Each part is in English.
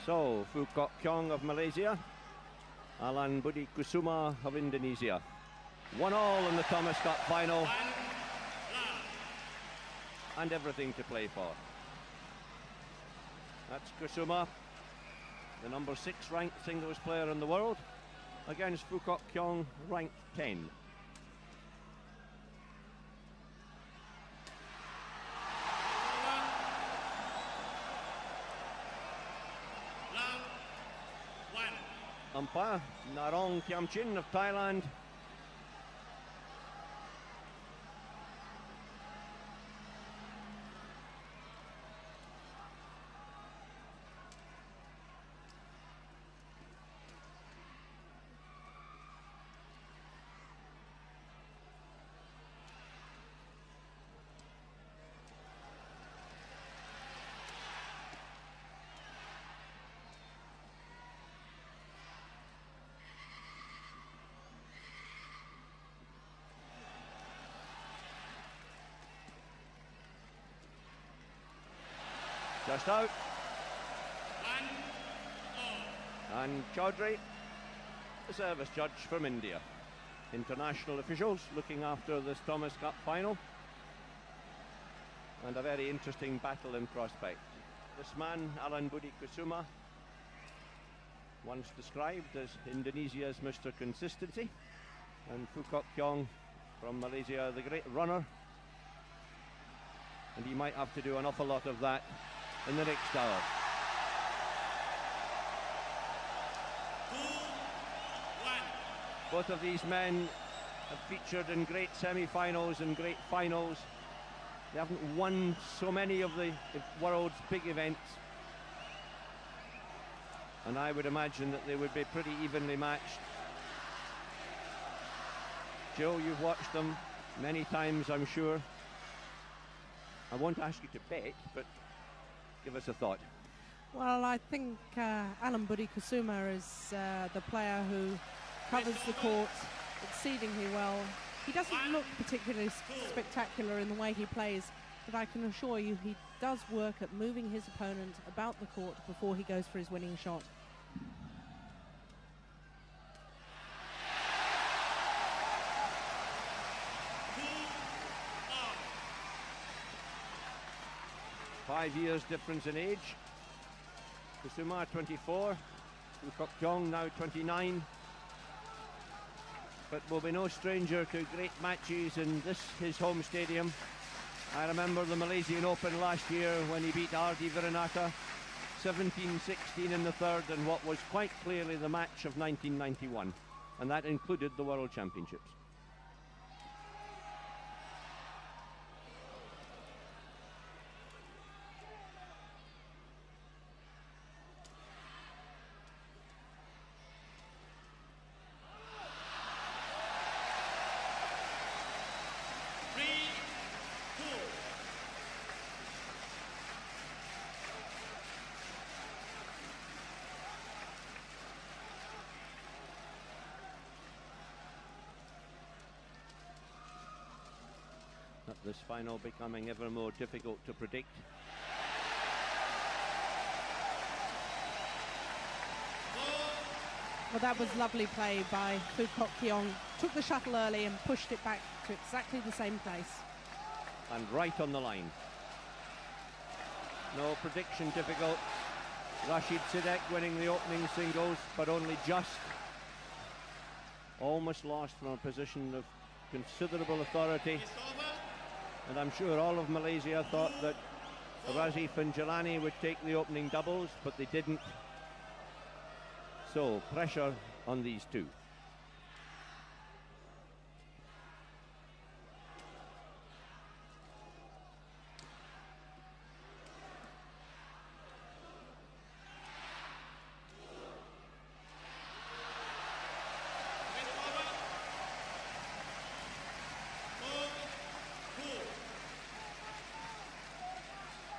So, Foo Kok Keong of Malaysia, Alan Budikusuma of Indonesia. 1-1 in the Thomas Cup final. And everything to play for. That's Kusuma, the number 6 ranked singles player in the world, against Foo Kok Keong, ranked 10. Umpire Narong Kiamchin of Thailand. Just out. And Chaudhry, the service judge from India. International officials looking after this Thomas Cup final. And a very interesting battle in prospect. This man, Alan Budikusuma, once described as Indonesia's Mr. Consistency. And Foo Kok Keong from Malaysia, the great runner. And he might have to do an awful lot of that in the next hour. Both of these men have featured in great semi-finals and great finals. They haven't won so many of the world's big events, and I would imagine that they would be pretty evenly matched. Joe, you've watched them many times, I'm sure. I won't ask you to bet, but give us a thought. Well, I think Alan Budikusuma is the player who covers the court exceedingly well. He doesn't look particularly spectacular in the way he plays, but I can assure you he does work at moving his opponent about the court before he goes for his winning shot. Five years difference in age. Kusuma 24, Foo Kok Keong now 29. But will be no stranger to great matches in this, his home stadium. I remember the Malaysian Open last year when he beat Ardi Viranata 17-16 in the third, and what was quite clearly the match of 1991, and that included the World Championships. This final becoming ever more difficult to predict. Well, that was lovely play by Foo Kok Keong. Took the shuttle early and pushed it back to exactly the same place. And right on the line. No prediction difficult. Rashid Sidek winning the opening singles, but only just. Almost lost from a position of considerable authority. And I'm sure all of Malaysia thought that Razif and Jelani would take the opening doubles, but they didn't. So, pressure on these two.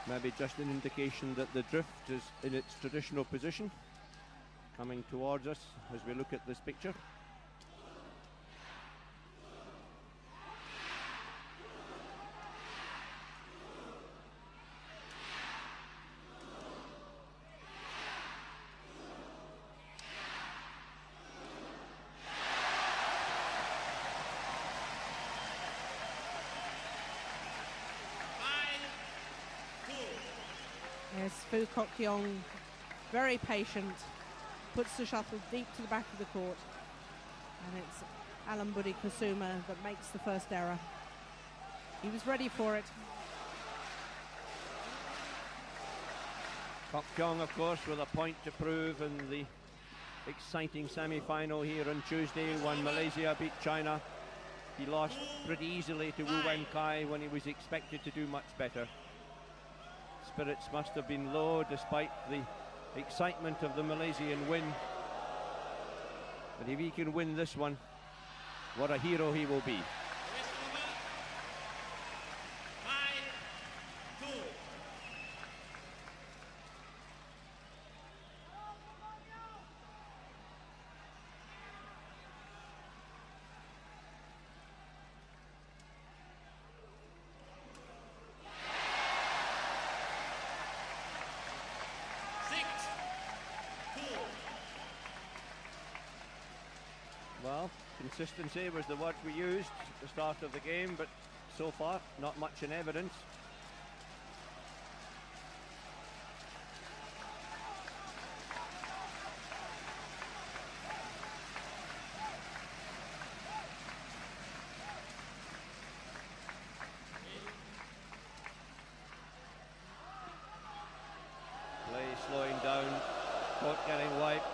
Maybe just an indication that the drift is in its traditional position, coming towards us as we look at this picture. Yes, Foo Kok Keong, very patient, puts the shuttle deep to the back of the court. And it's Alan Budikusuma that makes the first error. He was ready for it. Kok Keong, of course, with a point to prove in the exciting semi-final here on Tuesday when Malaysia beat China. He lost pretty easily to Wu Wen-kai when he was expected to do much better. Spirits must have been low despite the excitement of the Malaysian win. But if he can win this one, what a hero he will be. Well, consistency was the word we used at the start of the game, but so far, not much in evidence. Play slowing down, court getting wiped.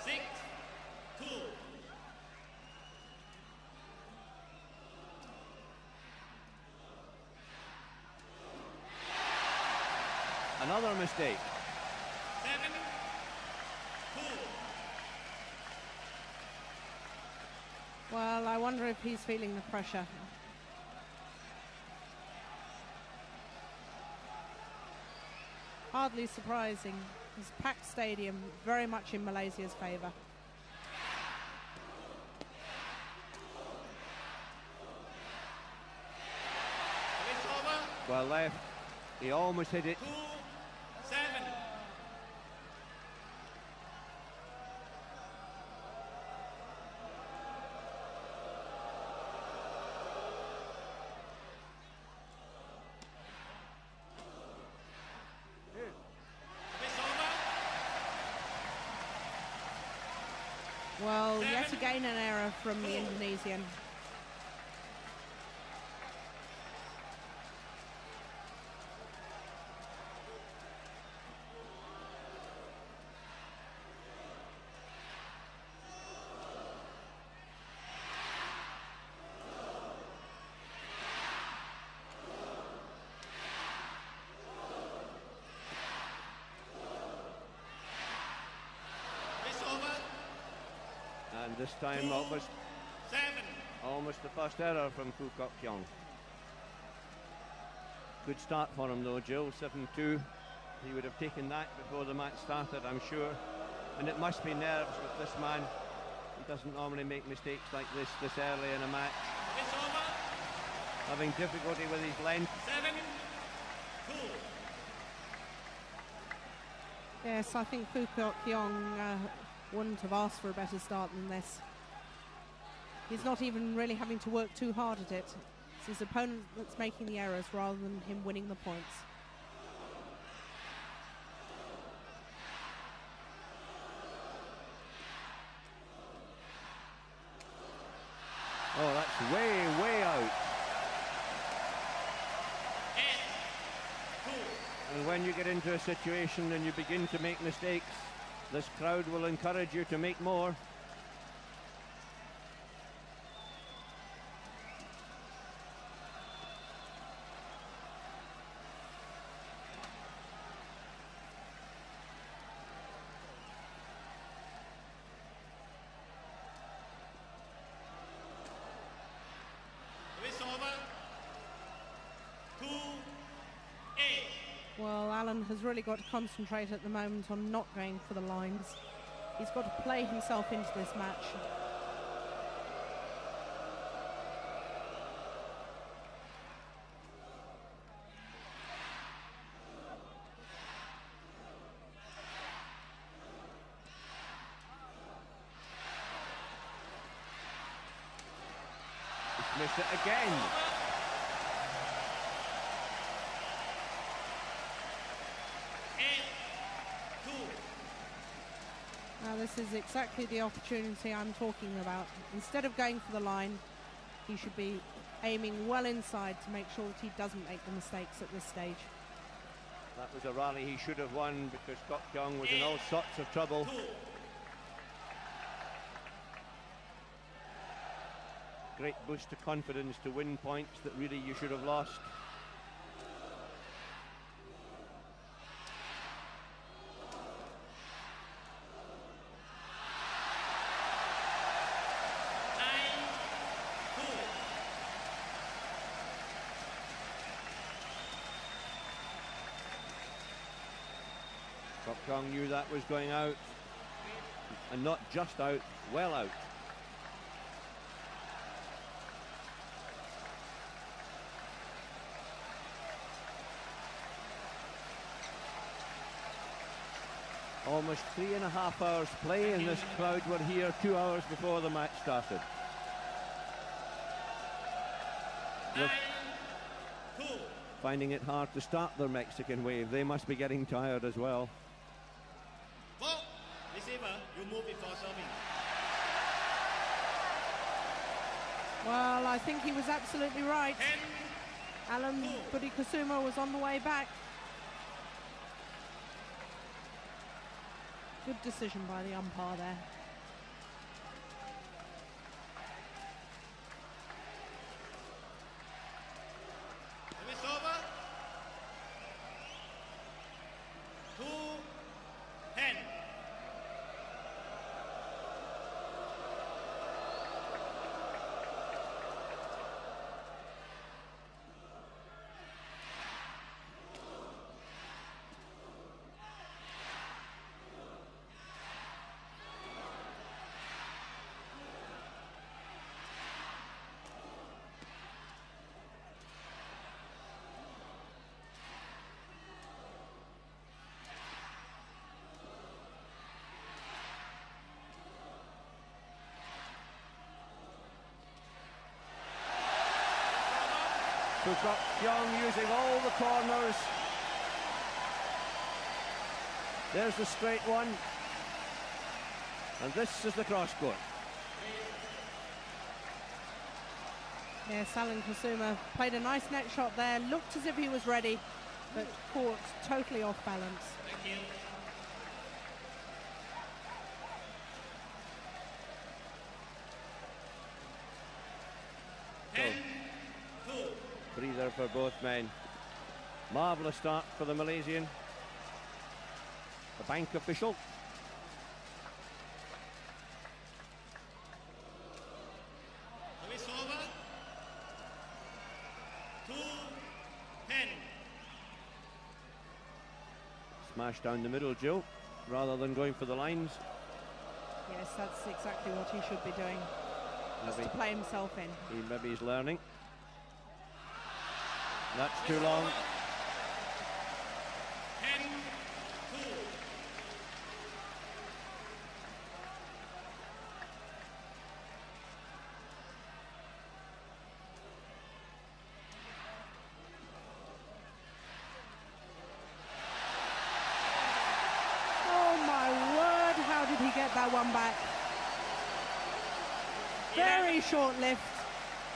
6-2. Another mistake. 7-2. Well, I wonder if he's feeling the pressure. Hardly surprising. This packed stadium very much in Malaysia's favour. Well left. He almost hit it. 2-7. Well, yet again an error from the Indonesian. And this time almost the first error from Foo Kok Keong. Good start for him though, Jill, 7-2. He would have taken that before the match started, I'm sure. And it must be nerves with this man. He doesn't normally make mistakes like this early in a match. It's over. Having difficulty with his length. 7-2. Yes, I think Foo Kok Keong wouldn't have asked for a better start than this. He's not even really having to work too hard at it. It's his opponent that's making the errors rather than him winning the points. Oh, that's way out. 8-2. And when you get into a situation and you begin to make mistakes, this crowd will encourage you to make more. It's over. 2-8. Well, Alan has really got to concentrate at the moment on not going for the lines. He's got to play himself into this match. He's missed it again. Now this is exactly the opportunity I'm talking about. Instead of going for the line, he should be aiming well inside to make sure that he doesn't make the mistakes at this stage. That was a rally he should have won because Kok Keong was in all sorts of trouble. Great boost of confidence to win points that really you should have lost. Kok Keong knew that was going out, and not just out, well out. Almost 3.5 hours play, and this crowd were here 2 hours before the match started. They're finding it hard to start their Mexican wave. They must be getting tired as well. Ball, receiver, you move before serving. Well, I think he was absolutely right. Alan Budikusuma was on the way back. Good decision by the umpire there. Service over. 2-10. Foo Kok Keong using all the corners. There's the straight one. And this is the cross court. Yes, Alan Kusuma played a nice net shot there, looked as if he was ready, but caught totally off balance. Thank you. Breather for both men. Marvellous start for the Malaysian. The bank official. Service over. 2-10. Smash down the middle, Joe, rather than going for the lines. Yes, that's exactly what he should be doing. Just to play himself in. Maybe he's learning. That's too long. 10-2. Oh my word, how did he get that one back? Very short-lived.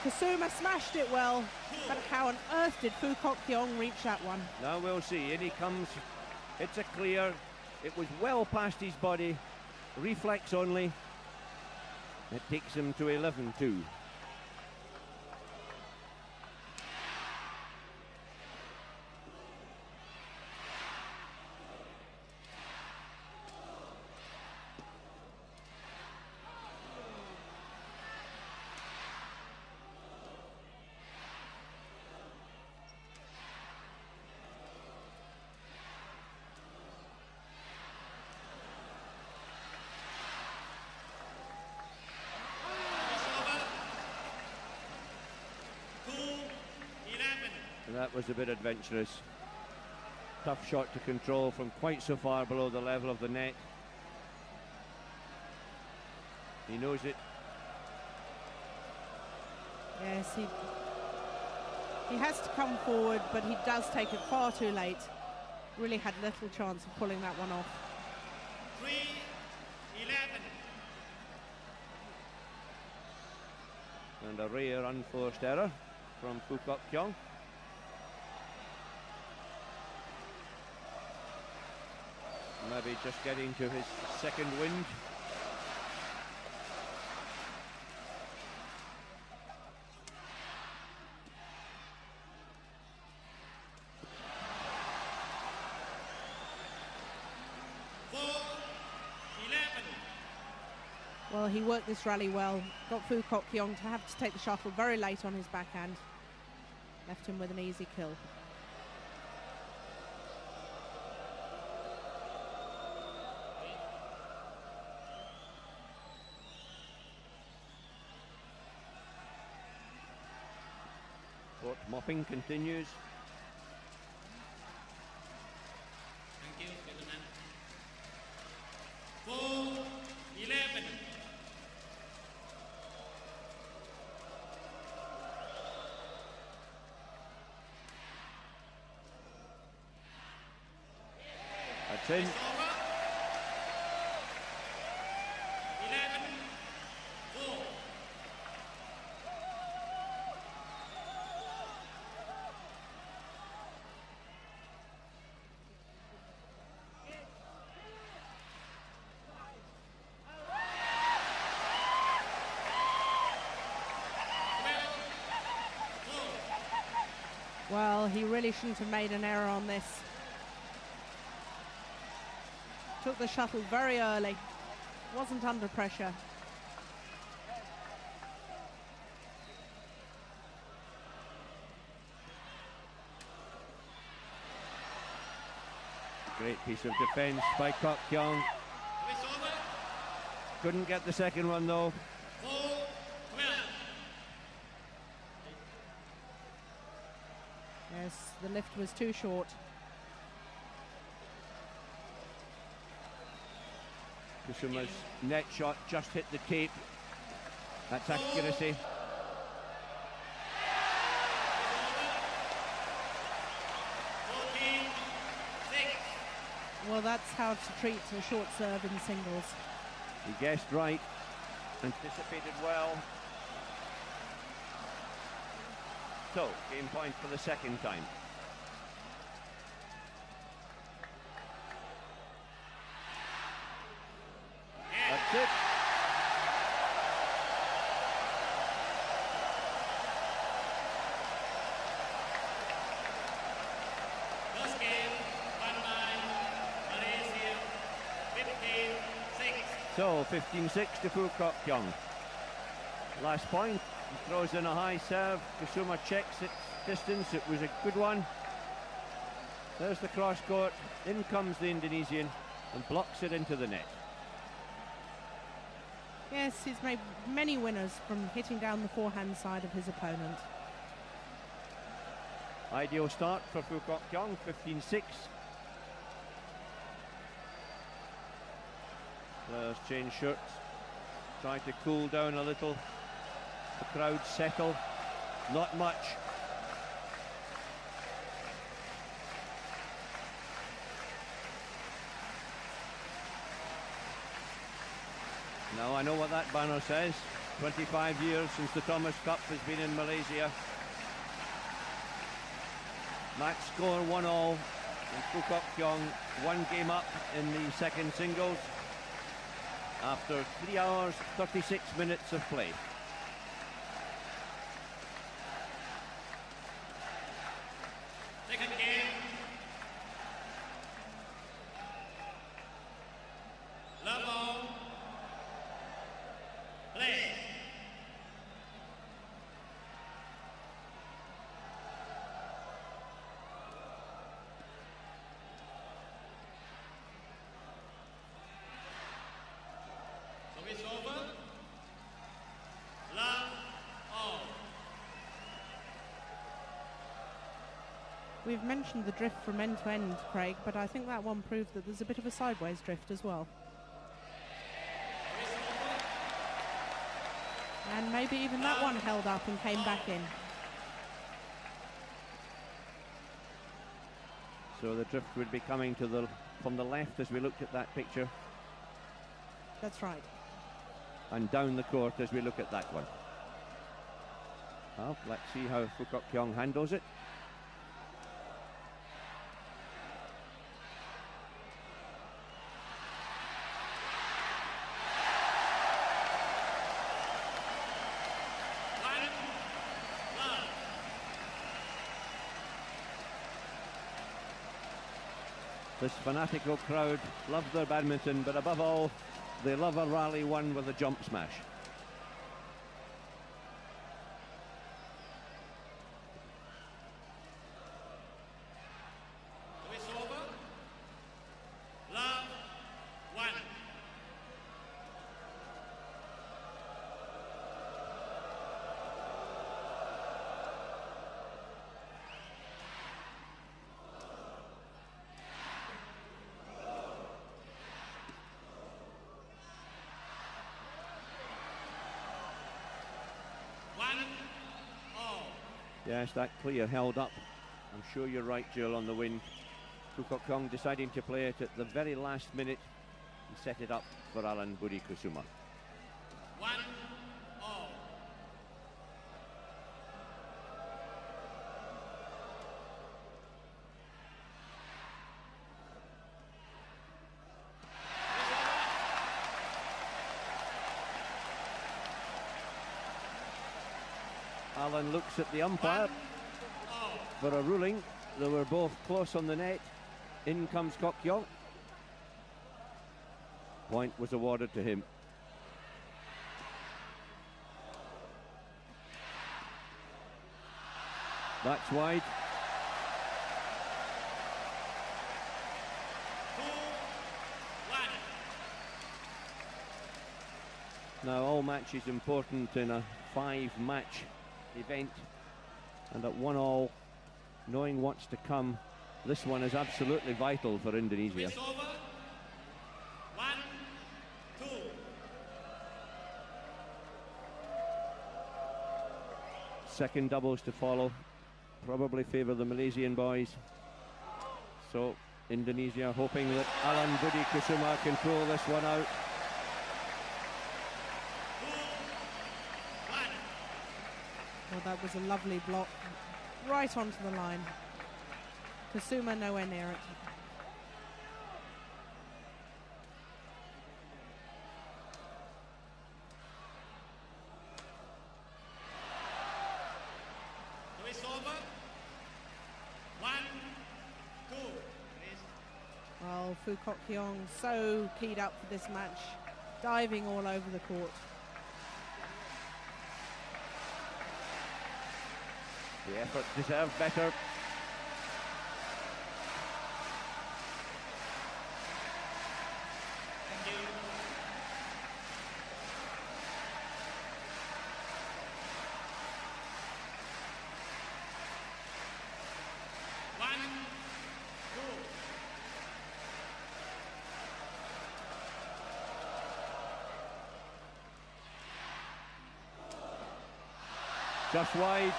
Kusuma smashed it well, but how on earth did Foo Kok Keong reach that one? Now we'll see. In he comes. It's a clear. It was well past his body. Reflex only. It takes him to 11-2. That was a bit adventurous. Tough shot to control from quite so far below the level of the net. He knows it. Yes, he has to come forward, but he does take it far too late. Really had little chance of pulling that one off. 3 11. And a rare unforced error from Foo Kok Keong. Maybe just getting to his second wind. Well, he worked this rally well. Got Foo Kok Keong to have to take the shuttle very late on his backhand. Left him with an easy kill. Court mopping continues. Thank you, gentlemen. 4-11. That's in. 11-4. Well, he really shouldn't have made an error on this. Took the shuttle very early. Wasn't under pressure. Great piece of defence by Kok Keong. Couldn't get the second one though. 4-12. Yes, the lift was too short. Kusuma's net shot just hit the tape. That's accuracy. Well, that's how to treat a short serve in singles. He guessed right, anticipated well. So, game point for the second time. That's it. First game, won by Malaysia, 15-6. So, 15-6 to Foo Kok Keong. Last point, he throws in a high serve. Kusuma checks its distance. It was a good one. There's the cross court. In comes the Indonesian and blocks it into the net. Yes, he's made many winners from hitting down the forehand side of his opponent. Ideal start for Foo Kok Keong, 15-6. Players change shirts, try to cool down a little. The crowd settle, not much. Now I know what that banner says. 25 years since the Thomas Cup has been in Malaysia. Match score 1-all. And Foo Kok Keong one game up in the second singles after 3 hours, 36 minutes of play. Second game. Love all. Play. Service over. Love all. We've mentioned the drift from end to end, Craig, but I think that one proved that there's a bit of a sideways drift as well. And maybe even that one held up and came back in. So the drift would be coming to from the left as we looked at that picture. That's right. And down the court as we look at that one. Well, let's see how Foo Kok Keong handles it. This fanatical crowd love their badminton, but above all, they love a rally won with a jump smash. Yes, that clear held up. I'm sure you're right, Jill, on the wing. Foo Kok Keong deciding to play it at the very last minute and set it up for Alan Budikusuma. 1-all. Alan looks at the umpire for a ruling. They were both close on the net. In comes Kok Keong. Point was awarded to him. That's wide. 2-1. Now all matches important in a 5-match event, and at 1-all, knowing what's to come, this one is absolutely vital for Indonesia. It's over. 1-2. Second doubles to follow, probably favour the Malaysian boys. So Indonesia hoping that Alan Budikusuma can pull this one out. Well, that was a lovely block, right onto the line. Kusuma nowhere near it. It's over. 1-2. Well, Foo Kok Keong so keyed up for this match, diving all over the court. The effort deserved better. Thank you. One, two. Just wide.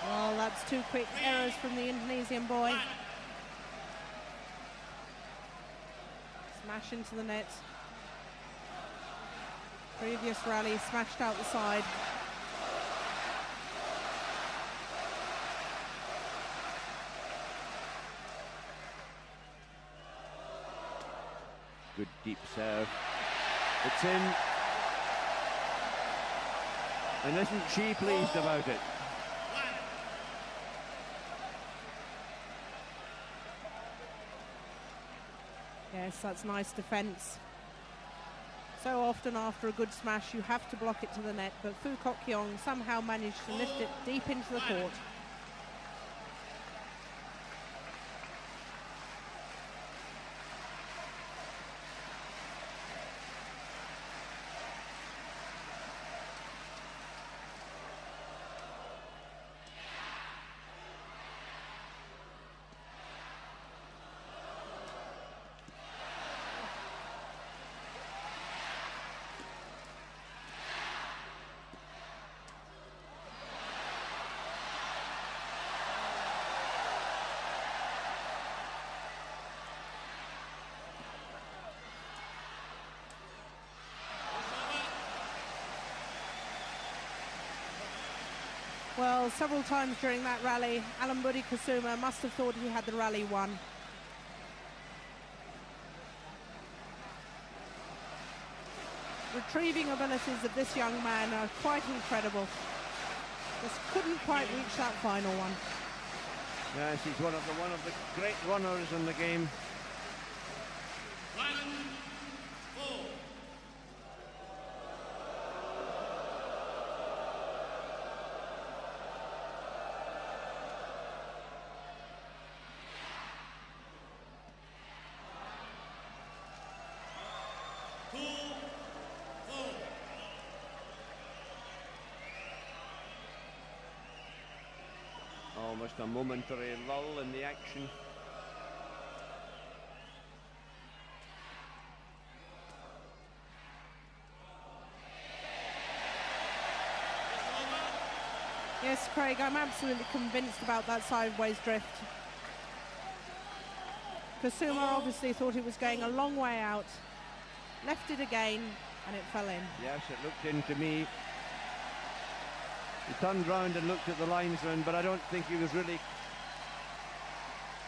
Well, that's two quick errors from the Indonesian boy. Smash into the net. Previous rally smashed out the side. Good deep serve. It's in. And isn't she pleased about it? Yes, that's nice defence. So often after a good smash you have to block it to the net, but Foo Kok Keong somehow managed to lift it deep into the court. Well, several times during that rally, Budikusuma must have thought he had the rally won. Retrieving abilities of this young man are quite incredible. Just couldn't quite reach that final one. Yes, he's one of the great runners in the game. 1-4. Almost a momentary lull in the action. Yes, Craig, I'm absolutely convinced about that sideways drift. Kusuma obviously thought it was going a long way out, left it again, and it fell in. Yes, it looked in to me. He turned round and looked at the linesman, but I don't think he was really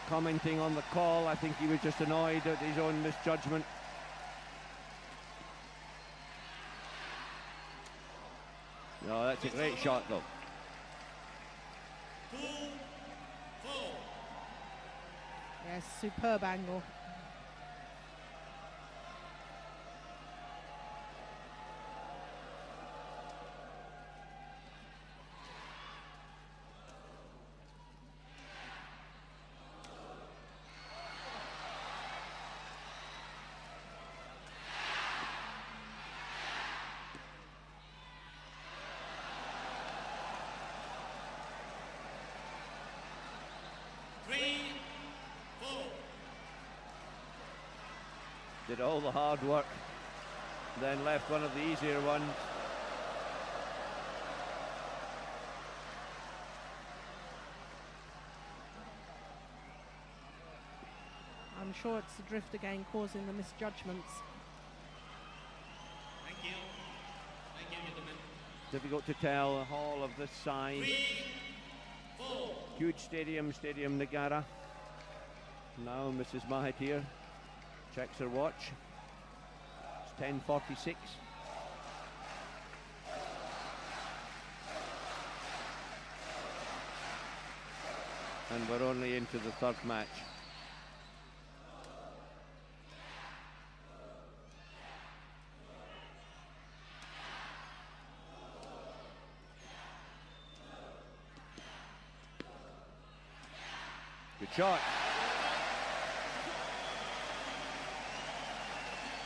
commenting on the call. I think he was just annoyed at his own misjudgment. No, that's a great shot, though. 2-4. Yes, superb angle. Did all the hard work, then left one of the easier ones. I'm sure it's the drift again causing the misjudgments. Thank you. Thank you, gentlemen. Difficult to tell, a hall of this size. 3-4. Huge stadium, Stadium Negara. Now Mrs. Mahathir checks her watch. It's 10:46. And we're only into the third match. Good shot.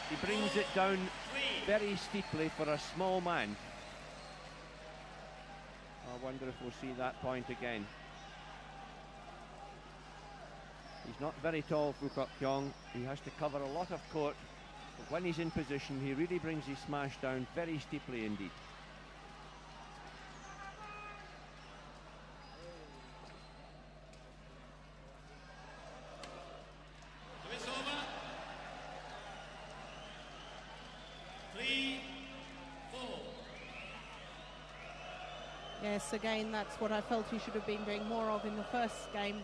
He brings it down very steeply for a small man. I wonder if we'll see that point again. He's not very tall, Foo Kok Keong. He has to cover a lot of court. But when he's in position, he really brings his smash down very steeply indeed. Service over. 3-4. Yes, again, that's what I felt he should have been doing more of in the first game.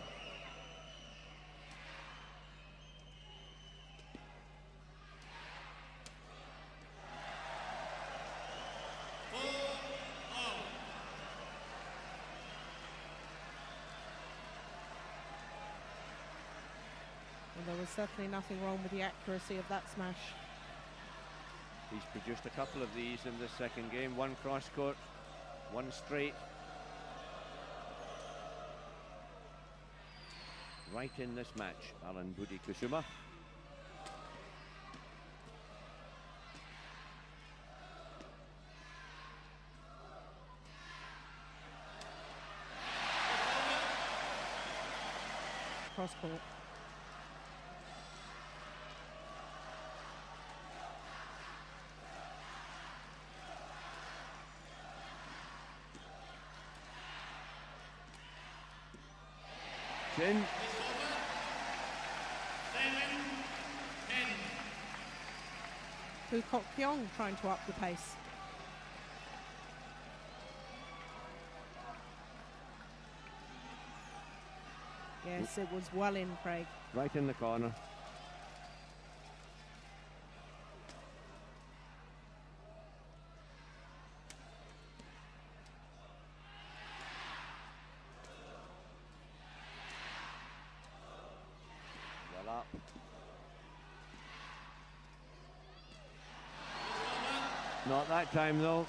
And there was certainly nothing wrong with the accuracy of that smash. He's produced a couple of these in this second game. One cross court, one straight. Right in this match, Budikusuma. Cross court. Chin. Foo Kok Keong trying to up the pace. Yes, it was well in, Craig. Right in the corner. Well up. Not that time, though.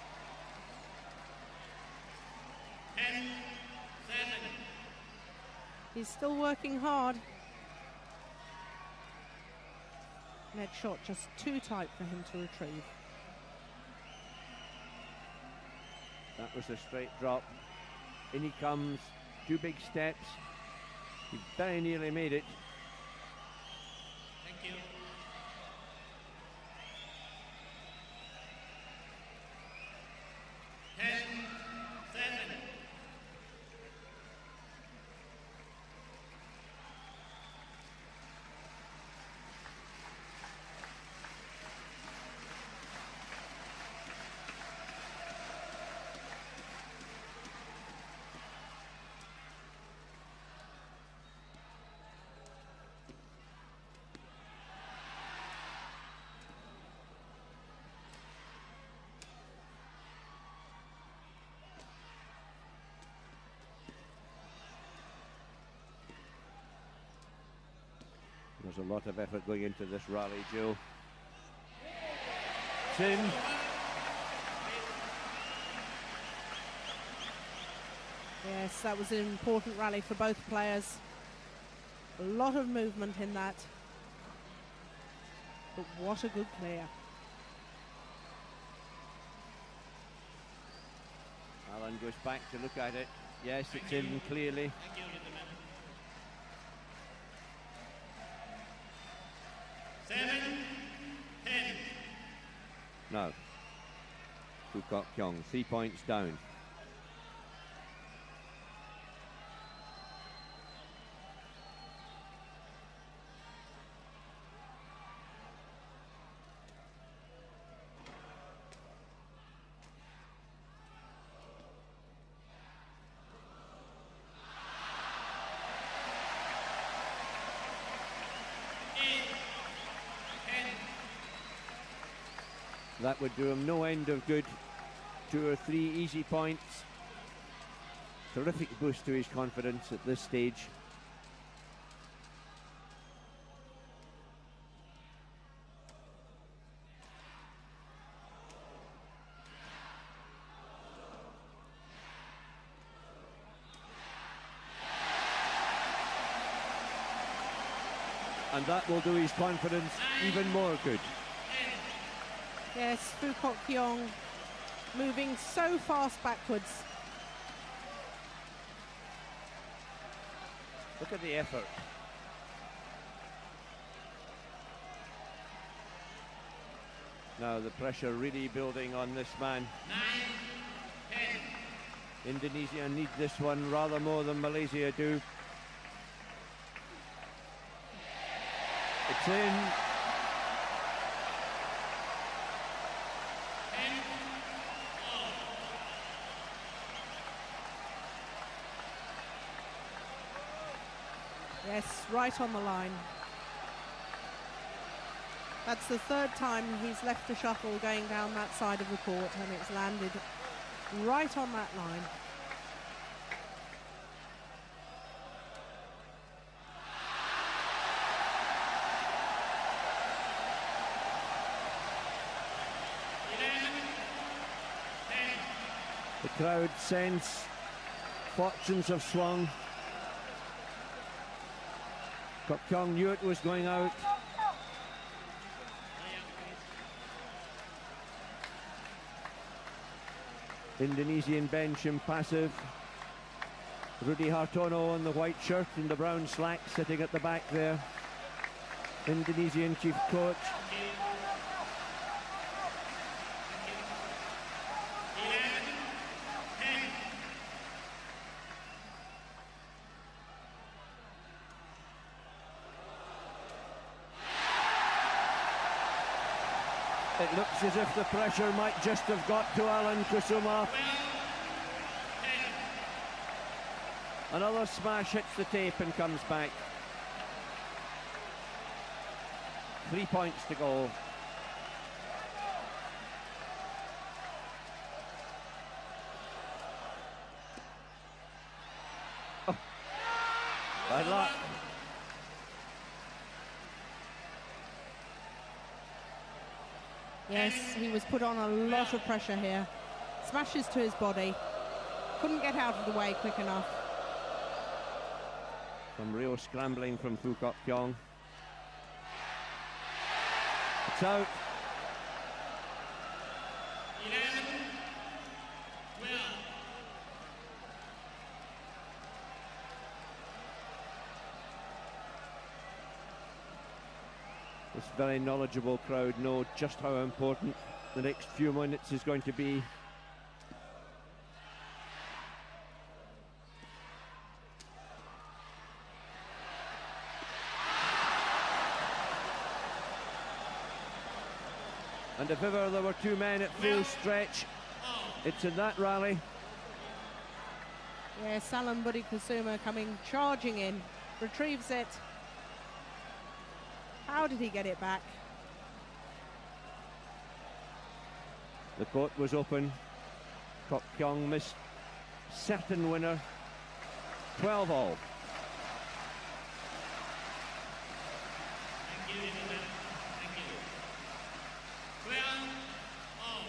10-7. He's still working hard. Net shot just too tight for him to retrieve. That was a straight drop. In he comes. 2 big steps. He very nearly made it. Thank you. There's a lot of effort going into this rally, Joe. It's in. Yes, that was an important rally for both players. A lot of movement in that. But what a good clear. Alan goes back to look at it. Yes, it's in clearly. Thank you, gentlemen. 7-10. No. Foo Kok Keong, 3 points down. That would do him no end of good. 2 or 3 easy points. Terrific boost to his confidence at this stage. And that will do his confidence even more good. Yes, Foo Kok Keong moving so fast backwards. Look at the effort. Now the pressure really building on this man. 9-10. Indonesia need this one rather more than Malaysia do. It's in. Yes, right on the line. That's the 3rd time he's left the shuttle going down that side of the court, and it's landed right on that line. The crowd sense fortunes have swung. Kok Keong knew it was going out. Indonesian bench impassive. Rudy Hartono on the white shirt and the brown slacks sitting at the back there. Indonesian chief coach. It looks as if the pressure might just have got to Alan Kusuma. Another smash hits the tape and comes back. 3 points to go. Oh. Bad luck. Yes, he was put on a lot of pressure here. Smashes to his body. Couldn't get out of the way quick enough. Some real scrambling from Foo Kok Keong. It's out. 11, 12. This very knowledgeable crowd know just how important the next few minutes is going to be. And if ever there were two men at full stretch, it's in that rally. Yes, Budikusuma coming charging in, retrieves it. How did he get it back? The court was open. Kok Keong missed. Certain winner. 12 all. Thank you, gentlemen. Thank you. 12 all.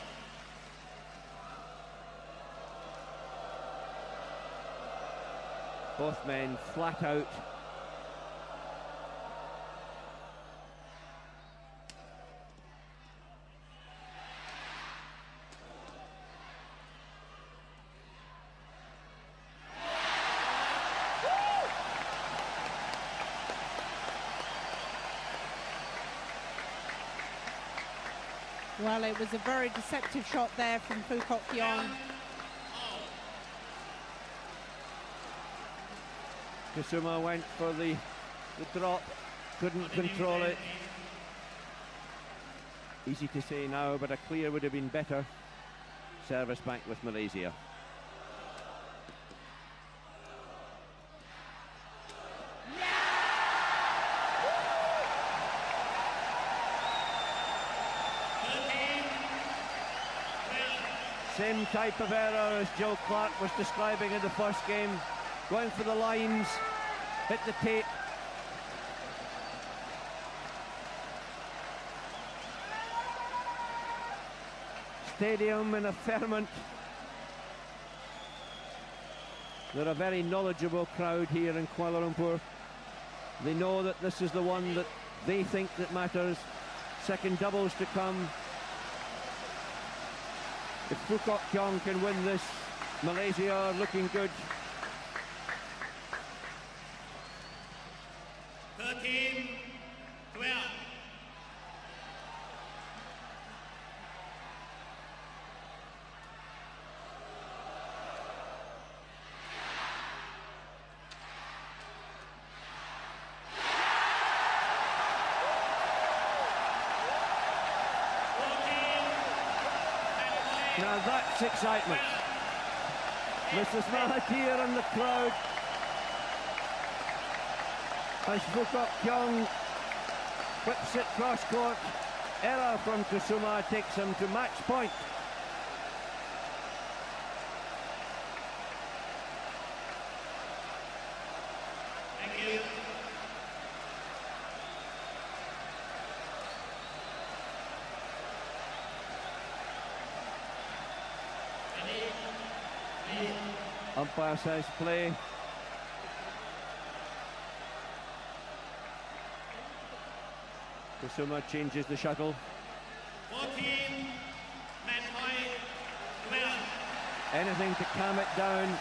Both men flat out. Well, it was a very deceptive shot there from Foo Kok Keong. Kusuma went for the drop, couldn't control it. Easy to say now, but a clear would have been better. Service back with Malaysia. Same type of error as Joe Clark was describing in the first game. Going for the lines, hit the tape. Stadium in a ferment. They're a very knowledgeable crowd here in Kuala Lumpur. They know that this is the one that they think that matters. Second doubles to come. If Foo Kok Keong can win this, Malaysia are looking good. 13, 12. Now that's excitement. Mrs. Mahathir and the crowd. As Foo Kok Keong whips it cross court. Error from Kusuma takes him to match point. Thank you. Umpire says play. Kusuma changes the shuttle. 14, match point, 12. Anything to calm it down.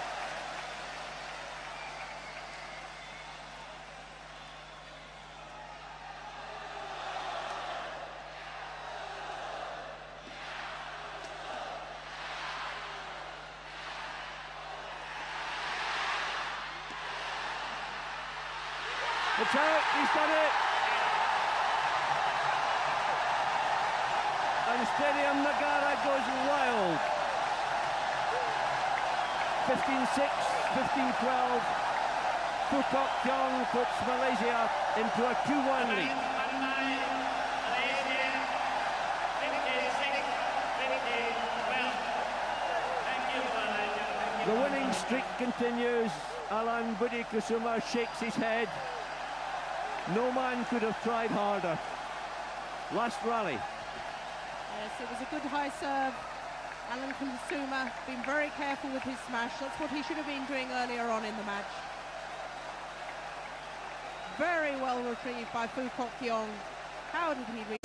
It's out, he's done it! And Stadium Nagara goes wild. 15-6, 15-12. Foo Kok Keong puts Malaysia into a 2-1 lead. The winning streak continues. Alan Budikusuma shakes his head. No man could have tried harder. Last rally. Yes, it was a good high serve. Alan Budikusuma been very careful with his smash. That's what he should have been doing earlier on in the match. Very well retrieved by Foo Kok Keong. How did he reach?